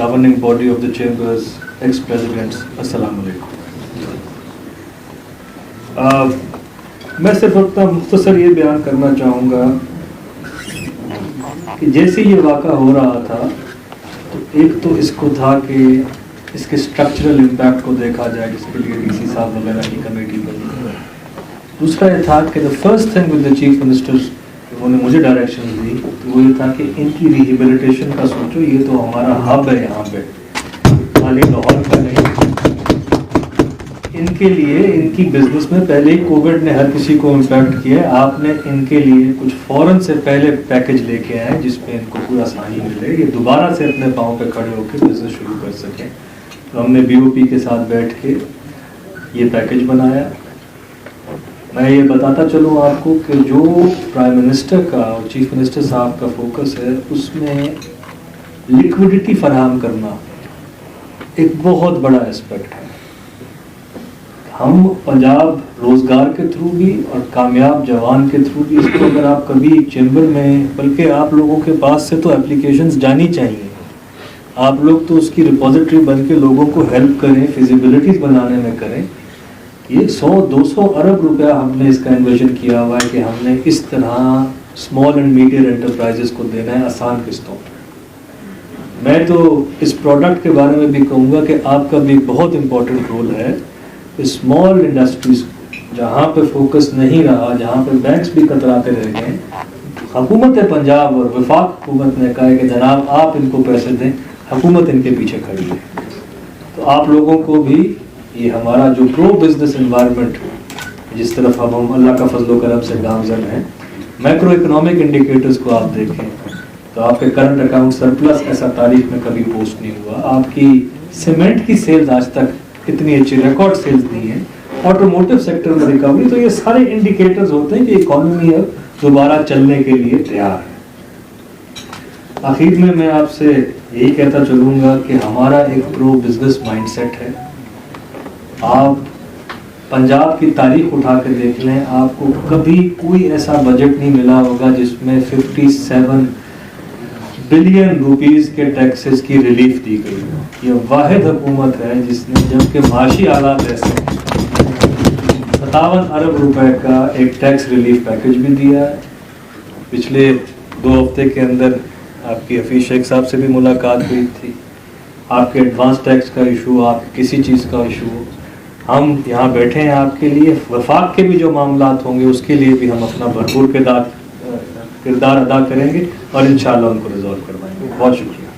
governing body of the chambers, ex-presidents, assalamu alaikum. मैं सिर्फ अपना मुख्तसर ये बयान करना चाहूँगा कि जैसे ये वाक़ा हो रहा था तो एक तो इसको था कि इसके स्ट्रक्चरल इम्पैक्ट को देखा जाए, जिसके लिए डीसी साहब वगैरह की कमेटी बनी। दूसरा ये था कि the first thing with the chief minister, उन्होंने मुझे डायरेक्शन दी, तो वो ये था कि इनकी रिहेबिलिटेशन का सोचो, ये तो हमारा हब है यहाँ पे, खाली लाहौर का नहीं। इनके लिए, इनकी बिजनेस में पहले ही कोविड ने हर किसी को इम्पैक्ट किया है, आपने इनके लिए कुछ फ़ौरन से पहले पैकेज लेके आए जिसमें इनको कोई आसानी मिले, ये दोबारा से अपने पाँव पे खड़े होकर बिजनेस शुरू कर सकें। तो हमने BOP के साथ बैठ के ये पैकेज बनाया। मैं ये बताता चलूँ आपको कि जो प्राइम मिनिस्टर का और चीफ मिनिस्टर साहब का फोकस है, उसमें लिक्विडिटी फराहम करना एक बहुत बड़ा एस्पेक्ट है। हम पंजाब रोज़गार के थ्रू भी और कामयाब जवान के थ्रू भी, इसको अगर आप कभी चैम्बर में, बल्कि आप लोगों के पास से तो एप्लीकेशंस जानी चाहिए, आप लोग तो उसकी रिपोजिटरी बन के लोगों को हेल्प करें, फिजिबिलिटीज़ बनाने में करें। ये 100-200 अरब रुपया हमने इसका इन्वेजन किया हुआ है कि हमने इस तरह स्मॉल एंड मीडियम एंटरप्राइजेस को देना है आसान किस्तों। मैं तो इस प्रोडक्ट के बारे में भी कहूँगा कि आपका भी बहुत इम्पोर्टेंट रोल है। स्मॉल इंडस्ट्रीज जहाँ पे फोकस नहीं रहा, जहाँ पे बैंक्स भी कतराते रह गए, हुकूमत पंजाब और वफाक हुकूमत ने कहा है कि जनाब आप इनको पैसे दें, हुकूमत इनके पीछे खड़ी है। तो आप लोगों को भी ये हमारा जो प्रो बिजनेस एनवायरनमेंट, जिस तरफ अब हम अल्लाह का फजल करम से गामजन हैं, मैक्रो इकोनॉमिक इंडिकेटर्स को आप देखें तो आपके करंट अकाउंट सरप्लस ऐसा तारीख में कभी पोस्ट नहीं हुआ। आपकी सीमेंट की सेल्स आज तक इतनी अच्छी रिकॉर्ड सेल्स दी हैं, ऑटोमोटिव सेक्टर में रिकवरी, तो ये सारे इंडिकेटर्स होते हैं कि इकोनॉमी अब दोबारा चलने के लिए तैयार है। आखिर में मैं आपसे यही कहता चलूँगा कि हमारा एक प्रो बिजनेस माइंडसेट है। आप पंजाब की तारीख उठा के देख लें, आपको कभी कोई ऐसा बजट नहीं मिला होगा जिसमें 57 बिलियन रुपीस के टैक्सेस की रिलीफ दी गई हो। ये वाहिद हुकूमत है जिसने, जबकि माशी हालात ऐसे, 57 अरब रुपए का एक टैक्स रिलीफ पैकेज भी दिया है। पिछले 2 हफ्ते के अंदर आपकी हफीज शेख साहब से भी मुलाकात हुई थी। आपके एडवांस टैक्स का इशू, आप किसी चीज़ का इशू, हम यहाँ बैठे हैं आपके लिए। वफाक के भी जो मामलात होंगे उसके लिए भी हम अपना भरपूर किरदार अदा करेंगे और इंशाअल्लाह उनको रिजॉल्व करवाएंगे। बहुत शुक्रिया।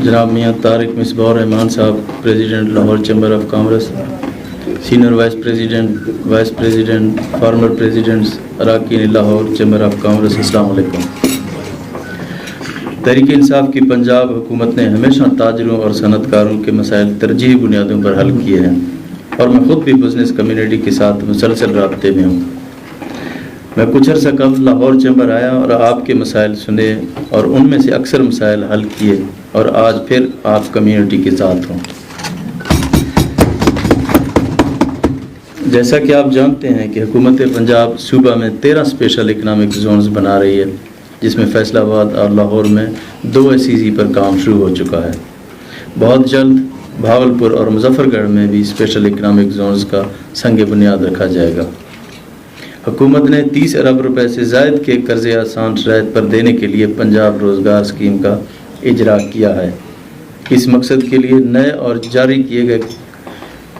जनाब मियाँ Tariq Misbah Rehman Sahab, president Lahore chamber of commerce, senior vice president, former presidents अराकीन लाहौर चैम्बर ऑफ कॉमर्स, अस्सलाम वालेकुम। तहरीक इंसाफ की पंजाब हुकूमत ने हमेशा ताजरों और सनतकारों के मसाइल तरजीही बुनियादों पर हल किए हैं और मैं ख़ुद भी बिज़नेस कम्युनिटी के साथ मुसलसल राब्ते में हूँ। मैं कुछ अर्सा कबल लाहौर चैम्बर आया और आपके मसाइल सुने और उनमें से अक्सर मसाइल हल किए और आज फिर आप कम्युनिटी के साथ हूँ। जैसा कि आप जानते हैं कि हुकूमत पंजाब सूबा में 13 स्पेशल इकनॉमिक जोन्स बना रही है, जिसमें फैसलाबाद और लाहौर में 2 SEZ पर काम शुरू हो चुका है। बहुत जल्द भावलपुर और मुजफ्फरगढ़ में भी स्पेशल इकनॉमिक जोन्स का संग बुनियाद रखा जाएगा। हुकूमत ने 30 अरब रुपए से ज़ायद के कर्ज़े आसान शराइत पर देने के लिए पंजाब रोज़गार स्कीम का इजरा किया है। इस मकसद के लिए नए और जारी किए गए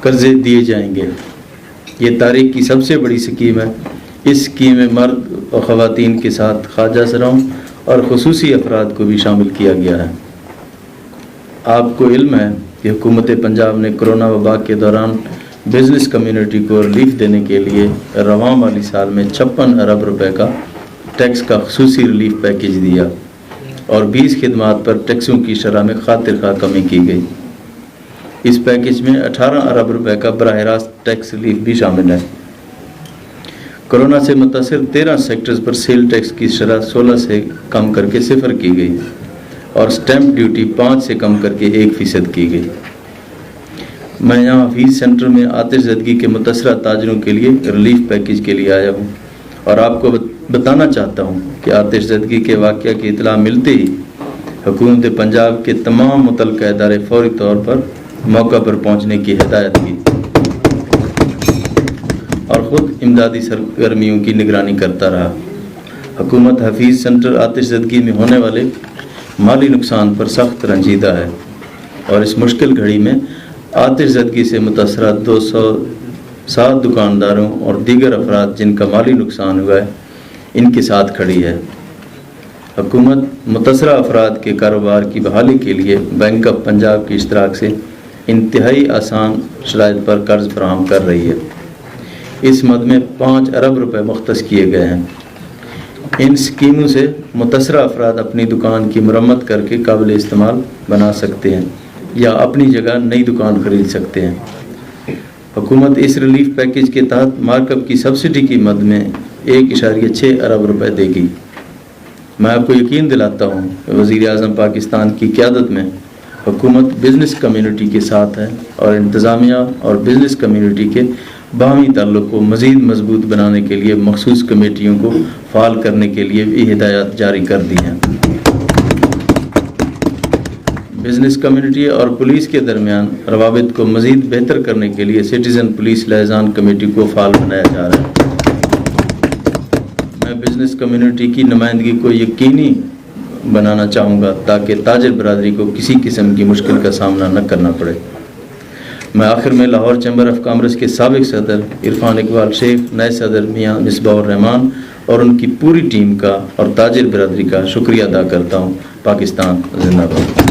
कर्ज़े दिए जाएंगे। ये तारीख की सबसे बड़ी स्कीम है। इस स्कीम में मर्द और ख़वातीन के साथ ख्वाजा सराओं और ख़ुसूसी अफराद को भी शामिल किया गया है। आपको इल्म है कि हुकूमत पंजाब ने कोरोना वबा के दौरान बिज़नेस कम्युनिटी को रिलीफ देने के लिए रवां माली साल में 56 अरब रुपए का टैक्स का ख़ुसूसी रिलीफ पैकेज दिया और 20 खिदमात पर टैक्सों की शरह में खातिर खा कमी की गई। इस पैकेज में 18 अरब रुपए का बराह रास्त टैक्स रिलीफ भी शामिल है। कोरोना से मुतासिर 13 सेक्टर्स पर सेल टैक्स की शरह 16 से कम करके 0 की गई और स्टैंप ड्यूटी 5 से कम करके 1% की गई। मैं यहाँ हफीज़ सेंटर में आतिशज़दगी के मुतासरा ताजरों के लिए रिलीफ पैकेज के लिए आया हूँ और आपको بتانا چاہتا ہوں کہ آتش زدگی کے واقعہ کی اطلاع ملتے ہی حکومت پنجاب کے تمام متعلقہ ادارے فوری طور پر موقع پر پہنچنے کی ہدایت کی اور خود امدادی سرگرمیوں کی نگرانی کرتا رہا۔ حکومت حفیظ سینٹر آتش زدگی میں ہونے والے مالی نقصان پر سخت رنجیدہ ہے اور اس مشکل گھڑی میں آتش زدگی سے متاثرہ 207 دکانداروں اور دیگر افراد جن کا مالی نقصان ہوا ہے ان کے ساتھ کھڑی ہے۔ حکومت متاثرہ افراد کے کاروبار کی بحالی کے لیے بینک آف پنجاب کی اشتراک سے انتہائی آسان شرائط پر قرض فراہم کر رہی ہے۔ اس مد میں 5 ارب روپے مختص کیے گئے ہیں۔ ان سکیموں سے متاثرہ افراد اپنی دکان کی مرمت کر کے قابل استعمال بنا سکتے ہیں یا اپنی جگہ نئی دکان خرید سکتے ہیں۔ حکومت اس ریلیف پیکیج کے تحت مارک اپ کی سبسڈی کی مد میں 1.6 ارب روپے دے گی۔ میں آپ کو یقین دلاتا ہوں کہ وزیر اعظم پاکستان کی قیادت میں حکومت بزنس کمیونٹی کے ساتھ ہے اور انتظامیہ اور بزنس کمیونٹی کے باہمی تعلق کو مزید مضبوط بنانے کے لیے مخصوص کمیٹیوں کو فعال کرنے کے لیے بھی ہدایات جاری کر دی ہیں۔ بزنس کمیونٹی اور پولیس کے درمیان روابط کو مزید بہتر کرنے کے لیے سٹیزن پولیس لائزان کمیٹی کو فعال بنایا جا رہا ہے۔ میں بزنس کمیونٹی کی نمائندگی کو یقینی بنانا چاہوں گا تاکہ تاجر برادری کو کسی قسم کی مشکل کا سامنا نہ کرنا پڑے۔ میں آخر میں لاہور چیمبر آف کامرس کے سابق صدر عرفان اقبال شیخ، نئے صدر میاں مصباح الرحمان اور ان کی پوری ٹیم کا اور تاجر برادری کا شکریہ ادا کرتا ہوں۔ پاکستان زندہ باد۔